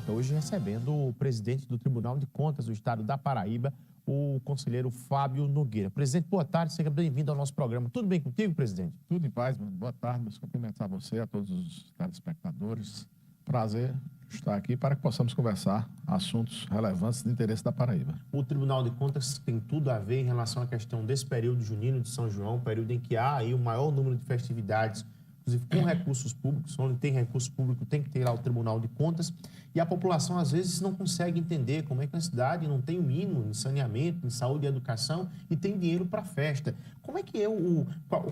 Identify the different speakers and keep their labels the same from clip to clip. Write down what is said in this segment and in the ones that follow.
Speaker 1: Hoje recebendo o presidente do Tribunal de Contas do Estado da Paraíba, o conselheiro Fábio Nogueira. Presidente, boa tarde, seja bem-vindo ao nosso programa. Tudo bem contigo, presidente?
Speaker 2: Tudo em paz, boa tarde, meus cumprimentar você, a todos os telespectadores. Prazer estar aqui para que possamos conversar assuntos relevantes de interesse da Paraíba.
Speaker 1: O Tribunal de Contas tem tudo a ver em relação à questão desse período junino de São João, período em que há aí o maior número de festividades, inclusive com recursos públicos. Onde tem recurso público tem que ter lá o Tribunal de Contas, e a população às vezes não consegue entender como é que a cidade não tem o mínimo em saneamento, em saúde e educação e tem dinheiro para festa. Como é que é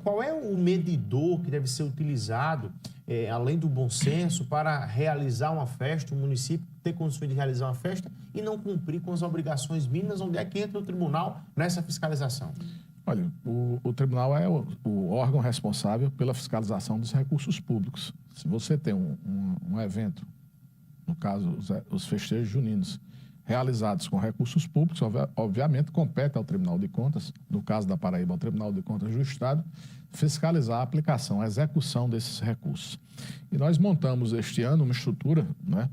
Speaker 1: qual é o medidor que deve ser utilizado, além do bom senso, para realizar uma festa, o município ter condições de realizar uma festa e não cumprir com as obrigações mínimas? Onde é que entra o tribunal nessa fiscalização?
Speaker 2: Olha, o tribunal é o órgão responsável pela fiscalização dos recursos públicos. Se você tem um evento, no caso, os festejos juninos, realizados com recursos públicos, obviamente compete ao Tribunal de Contas, no caso da Paraíba, ao Tribunal de Contas do Estado, fiscalizar a aplicação, a execução desses recursos. E nós montamos este ano uma estrutura, né,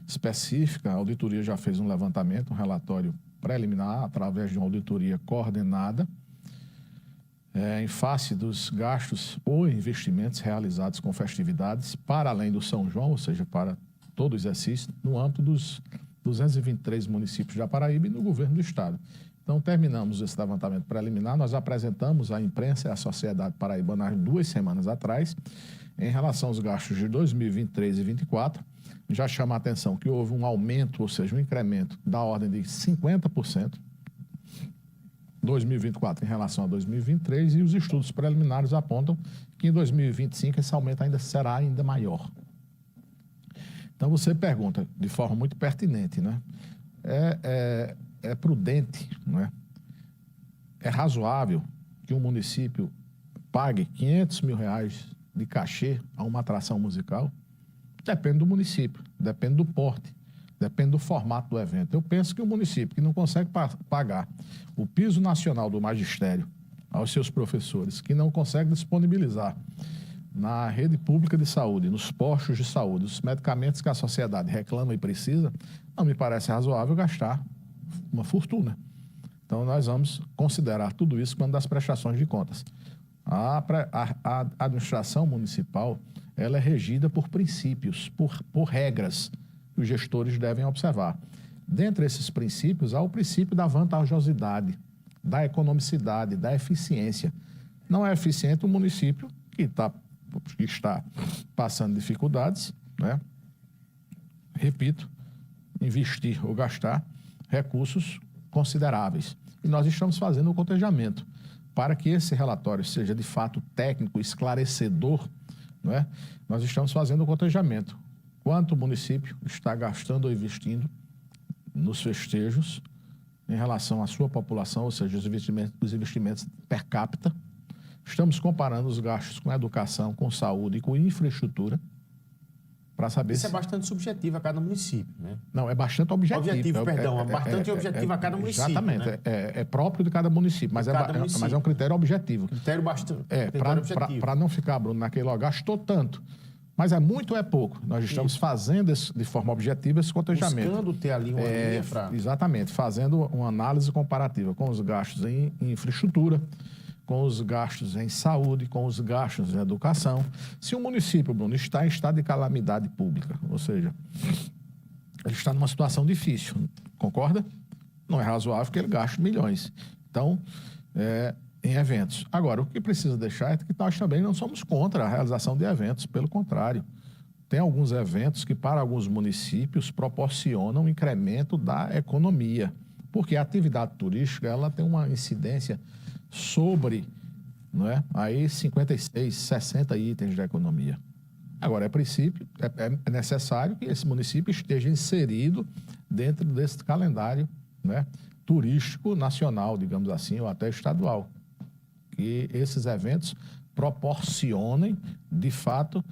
Speaker 2: específica. A auditoria já fez um levantamento, um relatório preliminar, através de uma auditoria coordenada, em face dos gastos ou investimentos realizados com festividades, para além do São João, ou seja, para todo o exercício, no âmbito dos 223 municípios da Paraíba e no governo do Estado. Então, terminamos esse levantamento preliminar, nós apresentamos à imprensa e à sociedade paraibana há 2 semanas atrás, em relação aos gastos de 2023 e 2024, já chama a atenção que houve um aumento, ou seja, um incremento da ordem de 50%, 2024 em relação a 2023, e os estudos preliminares apontam que em 2025 esse aumento ainda será ainda maior. Então você pergunta de forma muito pertinente, né? É prudente, não é? É razoável que um município pague R$500 mil de cachê a uma atração musical? Depende do município, depende do porte, depende do formato do evento. Eu penso que um município que não consegue pagar o piso nacional do magistério aos seus professores, que não consegue disponibilizar na rede pública de saúde, nos postos de saúde, os medicamentos que a sociedade reclama e precisa, não me parece razoável gastar uma fortuna. Então, nós vamos considerar tudo isso quando das prestações de contas. A administração municipal, ela é regida por princípios, por regras que os gestores devem observar. Dentre esses princípios, há o princípio da vantajosidade, da economicidade, da eficiência. Não é eficiente o município que está passando dificuldades, né? Repito, investir ou gastar recursos consideráveis. E nós estamos fazendo o cotejamento para que esse relatório seja de fato técnico, esclarecedor, não é? Nós estamos fazendo o cotejamento. Quanto o município está gastando ou investindo nos festejos em relação à sua população, ou seja, os investimentos per capita. Estamos comparando os gastos com educação, com saúde e com infraestrutura para saber
Speaker 1: Isso é bastante subjetivo a cada município, né?
Speaker 2: Não, é bastante objetivo.
Speaker 1: Bastante objetivo a cada município.
Speaker 2: Exatamente, né? É próprio de cada município, mas é um critério objetivo.
Speaker 1: Critério bastante objetivo.
Speaker 2: Para não ficar, Bruno, naquele, ó, gastou tanto. Mas é muito ou é pouco. Nós estamos fazendo de forma objetiva esse cotejamento.
Speaker 1: Buscando ter ali uma linha para...
Speaker 2: Exatamente, fazendo uma análise comparativa com os gastos em infraestrutura, com os gastos em saúde, com os gastos em educação. Se o município, Bruno, está em estado de calamidade pública, ou seja, ele está numa situação difícil, concorda? Não é razoável que ele gaste milhões. Então, em eventos. Agora, o que precisa deixar é que nós também não somos contra a realização de eventos, pelo contrário. Tem alguns eventos que, para alguns municípios, proporcionam um incremento da economia, porque a atividade turística ela tem uma incidência sobre, não é? Aí 56, 60 itens da economia. Agora, é necessário que esse município esteja inserido dentro desse calendário, né, turístico nacional, digamos assim, ou até estadual. Que esses eventos proporcionem, de fato,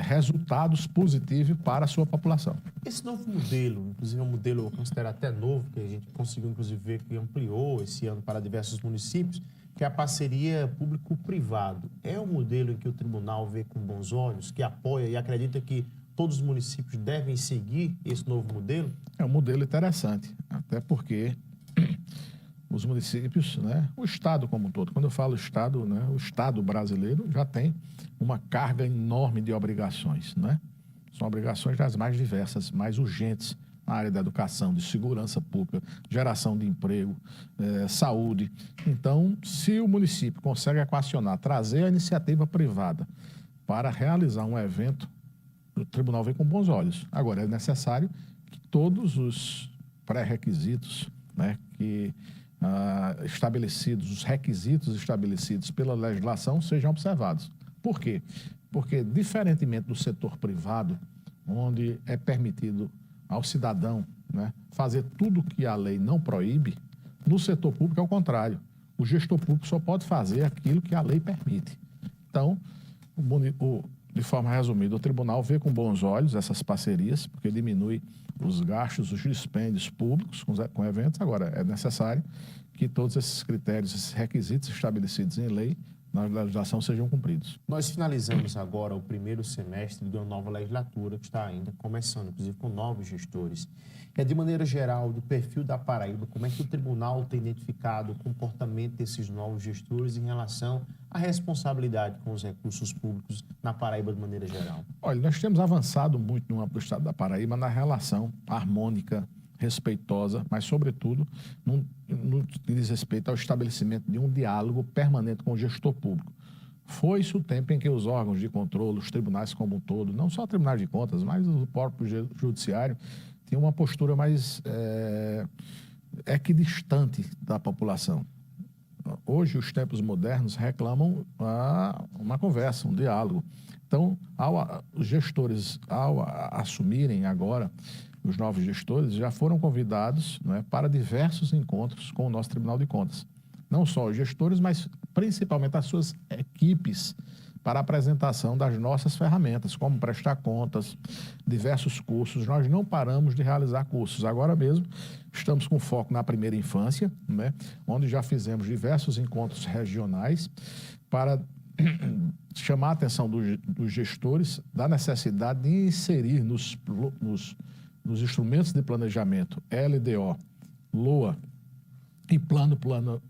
Speaker 2: resultados positivos para a sua população.
Speaker 1: Esse novo modelo, inclusive é um modelo eu considero até novo, que a gente conseguiu inclusive ver que ampliou esse ano para diversos municípios, que é a parceria público-privado. É um modelo em que o tribunal vê com bons olhos, que apoia e acredita que todos os municípios devem seguir esse novo modelo?
Speaker 2: É um modelo interessante, até porque os municípios, né, o Estado como um todo, quando eu falo Estado, né, o Estado brasileiro já tem uma carga enorme de obrigações, né? São obrigações das mais diversas, mais urgentes na área da educação, de segurança pública, geração de emprego, saúde. Então, se o município consegue equacionar, trazer a iniciativa privada para realizar um evento, o tribunal vê com bons olhos. Agora, é necessário que todos os pré-requisitos, né, estabelecidos, os requisitos estabelecidos pela legislação sejam observados. Por quê? Porque, diferentemente do setor privado, onde é permitido ao cidadão, né, fazer tudo que a lei não proíbe, no setor público é o contrário. O gestor público só pode fazer aquilo que a lei permite. Então, de forma resumida, o tribunal vê com bons olhos essas parcerias, porque diminui os gastos, os dispêndios públicos com eventos. Agora, é necessário que todos esses critérios, esses requisitos estabelecidos em lei, na legislação, sejam cumpridos.
Speaker 1: Nós finalizamos agora o primeiro semestre de uma nova legislatura que está ainda começando, inclusive com novos gestores. De maneira geral, do perfil da Paraíba, como é que o tribunal tem identificado o comportamento desses novos gestores em relação à responsabilidade com os recursos públicos na Paraíba de maneira geral?
Speaker 2: Olha, nós temos avançado muito no âmbito do Estado da Paraíba na relação harmônica, respeitosa, mas, sobretudo, no que diz respeito ao estabelecimento de um diálogo permanente com o gestor público. Foi-se o tempo em que os órgãos de controle, os tribunais como um todo, não só o Tribunal de Contas, mas o próprio Judiciário, tinham uma postura mais equidistante da população. Hoje, os tempos modernos reclamam uma conversa, um diálogo. Então, os gestores, ao assumirem agora, os novos gestores já foram convidados, né, para diversos encontros com o nosso Tribunal de Contas. Não só os gestores, mas principalmente as suas equipes, para a apresentação das nossas ferramentas, como prestar contas, diversos cursos. Nós não paramos de realizar cursos. Agora mesmo, estamos com foco na primeira infância, né, onde já fizemos diversos encontros regionais para chamar a atenção dos gestores da necessidade de inserir nos instrumentos de planejamento LDO, LOA e plano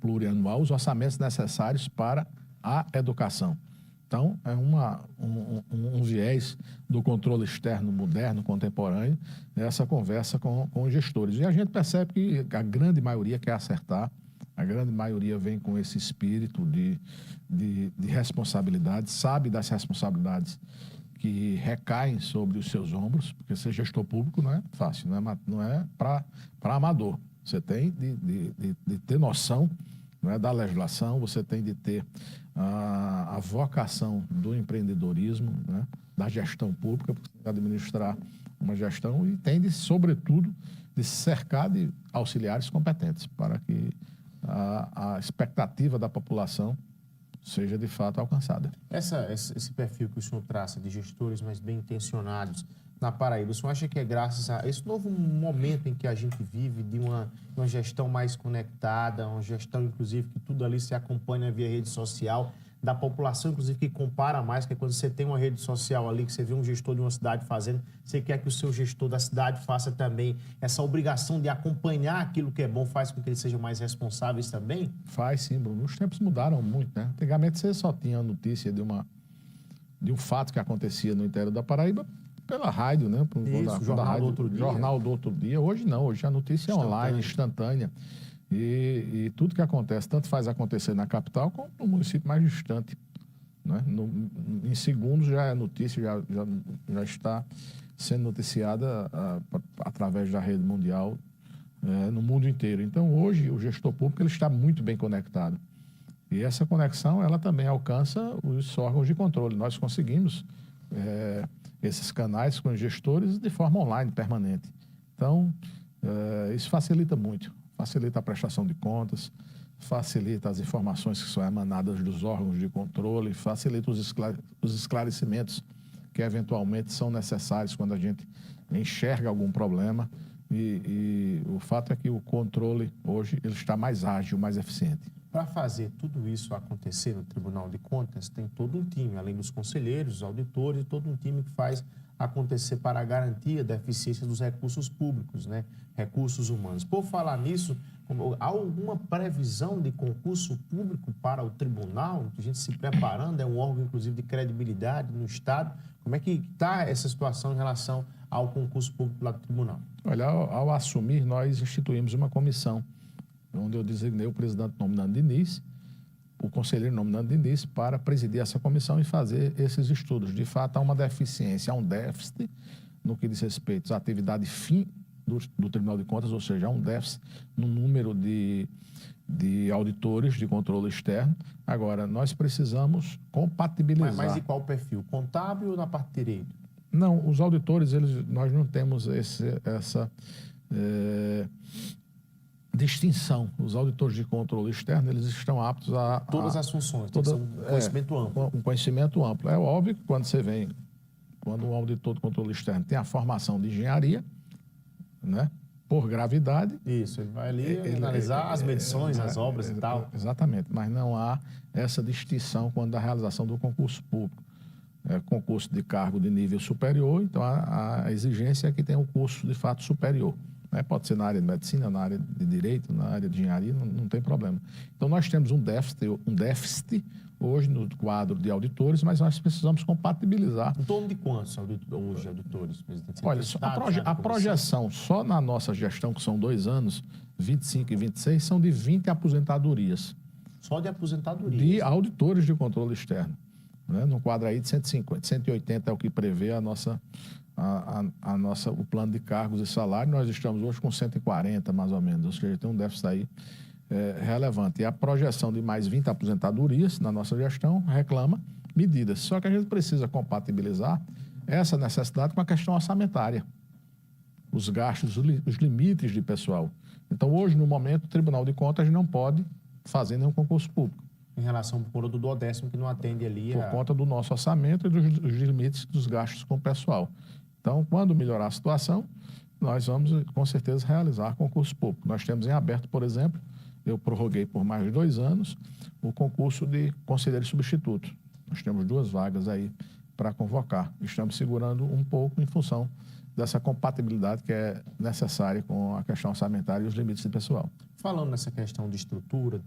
Speaker 2: plurianual os orçamentos necessários para a educação. Então, é um viés do controle externo moderno, contemporâneo, essa conversa com os gestores. E a gente percebe que a grande maioria quer acertar, a grande maioria vem com esse espírito de responsabilidade, sabe das responsabilidades que recaem sobre os seus ombros, porque ser gestor público não é fácil, não é para amador. Você tem de ter noção, não é, da legislação, você tem de ter a vocação do empreendedorismo, né, da gestão pública, para administrar uma gestão, e tem de, sobretudo, de se cercar de auxiliares competentes para que a expectativa da população seja de fato alcançada.
Speaker 1: Esse perfil que o senhor traça de gestores mais bem intencionados na Paraíba, o senhor acha que é graças a esse novo momento em que a gente vive, de uma gestão mais conectada, uma gestão, inclusive, que tudo ali se acompanha via rede social, da população, inclusive, que compara mais, que é quando você tem uma rede social ali, que você vê um gestor de uma cidade fazendo, você quer que o seu gestor da cidade faça também. Essa obrigação de acompanhar aquilo que é bom faz com que eles sejam mais responsáveis também?
Speaker 2: Faz, sim, Bruno. Os tempos mudaram muito, né? Antigamente você só tinha notícia de um fato que acontecia no interior da Paraíba pela rádio, né? Jornal do outro dia. Hoje não, hoje a notícia é online, instantânea. E tudo que acontece, tanto faz acontecer na capital como no município mais distante, né? Em segundos já é notícia, já está sendo noticiada através da rede mundial, no mundo inteiro. Então, hoje, o gestor público ele está muito bem conectado. E essa conexão, ela também alcança os órgãos de controle. Nós conseguimos esses canais com os gestores de forma online, permanente. Então, isso facilita muito. Facilita a prestação de contas, facilita as informações que são emanadas dos órgãos de controle, facilita os esclarecimentos que eventualmente são necessários quando a gente enxerga algum problema. E o fato é que o controle hoje ele está mais ágil, mais eficiente.
Speaker 1: Para fazer tudo isso acontecer no Tribunal de Contas, tem todo um time, além dos conselheiros, os auditores, todo um time que faz acontecer para a garantia da eficiência dos recursos públicos, né? Recursos humanos. Por falar nisso, há alguma previsão de concurso público para o tribunal? A gente se preparando, é um órgão, inclusive, de credibilidade no Estado. Como é que está essa situação em relação ao concurso público lá do tribunal?
Speaker 2: Olha, ao assumir, nós instituímos uma comissão, onde eu designei o presidente nominando Diniz, o conselheiro nominando Diniz, para presidir essa comissão e fazer esses estudos. De fato, há uma deficiência, há um déficit no que diz respeito à atividade fim do Tribunal de Contas, ou seja, há um déficit no número de auditores de controle externo. Agora, nós precisamos compatibilizar.
Speaker 1: Mas de qual perfil? Contábil ou na parte de direito?
Speaker 2: Não, os auditores, nós não temos essa distinção. Os auditores de controle externo, eles estão aptos a...
Speaker 1: Todas as funções, tem que ser um conhecimento amplo.
Speaker 2: Um conhecimento amplo. É óbvio que quando um auditor de controle externo tem a formação de engenharia, né, por gravidade...
Speaker 1: Isso, ele vai ali analisar as medições, as obras e tal.
Speaker 2: Exatamente, mas não há essa distinção quando da realização do concurso público. Concurso de cargo de nível superior, então a exigência é que tenha um curso de fato superior. Pode ser na área de medicina, na área de direito, na área de engenharia, não tem problema. Então nós temos um déficit hoje no quadro de auditores, mas nós precisamos compatibilizar.
Speaker 1: Em torno de quantos hoje auditores, presidente?
Speaker 2: Olha, a projeção só na nossa gestão, que são 2 anos, 25 e 26, são de 20 aposentadorias.
Speaker 1: Só de aposentadoria?
Speaker 2: De auditores de controle externo. No quadro aí de 150, 180 é o que prevê o plano de cargos e salário. Nós estamos hoje com 140, mais ou menos, ou seja, tem um déficit aí relevante. E a projeção de mais 20 aposentadorias na nossa gestão reclama medidas. Só que a gente precisa compatibilizar essa necessidade com a questão orçamentária, os gastos, os limites de pessoal. Então, hoje, no momento, o Tribunal de Contas não pode fazer nenhum concurso público.
Speaker 1: Em relação ao coro do 10º, que não atende ali
Speaker 2: por conta do nosso orçamento e dos limites dos gastos com o pessoal. Então, quando melhorar a situação, nós vamos, com certeza, realizar concurso público. Nós temos em aberto, por exemplo, eu prorroguei por mais de 2 anos, o concurso de conselheiro substituto. Nós temos 2 vagas aí para convocar. Estamos segurando um pouco em função dessa compatibilidade que é necessária com a questão orçamentária e os limites de pessoal.
Speaker 1: Falando nessa questão de estrutura,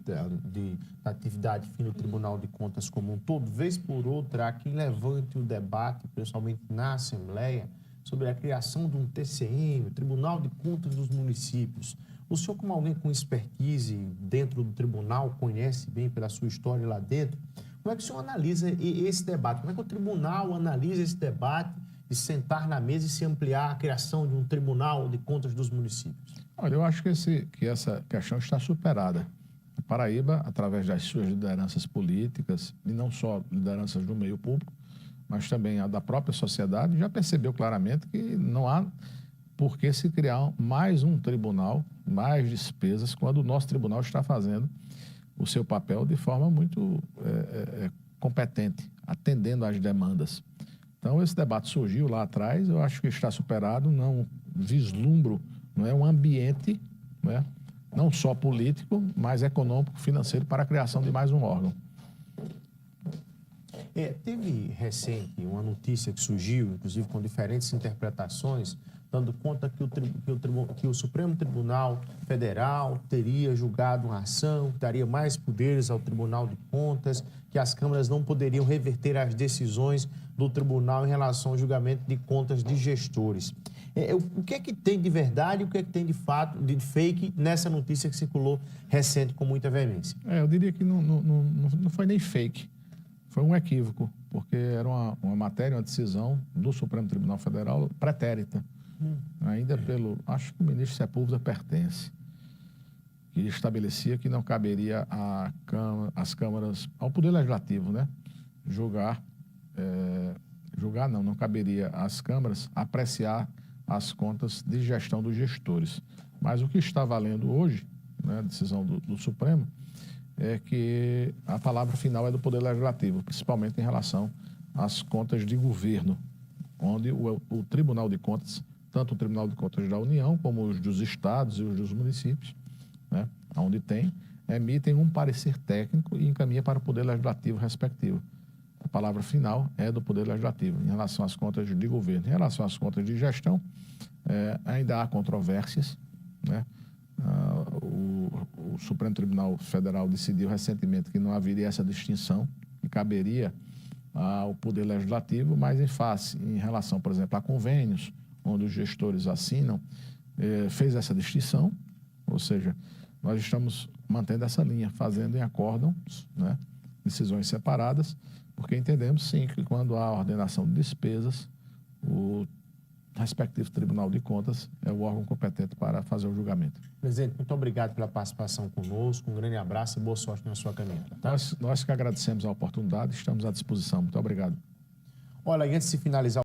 Speaker 1: da atividade fim do Tribunal de Contas como um todo, vez por outra, há quem levante o debate, principalmente na Assembleia, sobre a criação de um TCM, o Tribunal de Contas dos Municípios. O senhor, como alguém com expertise dentro do tribunal, conhece bem pela sua história lá dentro, como é que o senhor analisa esse debate? Como é que o tribunal analisa esse debate de sentar na mesa e se ampliar a criação de um Tribunal de Contas dos Municípios?
Speaker 2: Olha, eu acho que essa questão está superada. A Paraíba, através das suas lideranças políticas, e não só lideranças do meio público, mas também a da própria sociedade, já percebeu claramente que não há por que se criar mais um tribunal, mais despesas, quando o nosso tribunal está fazendo o seu papel de forma muito competente, atendendo às demandas. Então, esse debate surgiu lá atrás, eu acho que está superado, não vislumbro, não é um ambiente, não só político, mas econômico, financeiro, para a criação de mais um órgão.
Speaker 1: Teve recente uma notícia que surgiu, inclusive com diferentes interpretações, dando conta que o Supremo Tribunal Federal teria julgado uma ação, que daria mais poderes ao Tribunal de Contas, que as câmaras não poderiam reverter as decisões do tribunal em relação ao julgamento de contas de gestores. O que é que tem de verdade e o que é que tem de fato, de fake, nessa notícia que circulou recente com muita veemência?
Speaker 2: Eu diria que não foi nem fake. Foi um equívoco, porque era uma matéria, uma decisão do Supremo Tribunal Federal pretérita, ainda acho que o ministro Sepúlveda pertence, que estabelecia que não caberia às câmaras, ao Poder Legislativo, não caberia às câmaras apreciar as contas de gestão dos gestores. Mas o que está valendo hoje, a decisão do Supremo, é que a palavra final é do Poder Legislativo, principalmente em relação às contas de governo, onde o Tribunal de Contas, tanto o Tribunal de Contas da União, como os dos estados e os dos municípios, onde tem, emitem um parecer técnico e encaminha para o Poder Legislativo respectivo. A palavra final é do Poder Legislativo em relação às contas de governo. Em relação às contas de gestão, ainda há controvérsias, né? O Supremo Tribunal Federal decidiu recentemente que não haveria essa distinção, que caberia ao Poder Legislativo, mas em relação, por exemplo, a convênios, onde os gestores assinam, fez essa distinção, ou seja, nós estamos mantendo essa linha, fazendo em acórdãos, né, decisões separadas, porque entendemos, sim, que quando há ordenação de despesas, o respectivo Tribunal de Contas é o órgão competente para fazer o julgamento.
Speaker 1: Presidente, muito obrigado pela participação conosco, um grande abraço e boa sorte na sua caminhada. Tá?
Speaker 2: Nós que agradecemos a oportunidade, estamos à disposição. Muito obrigado.
Speaker 1: Olha, antes de finalizar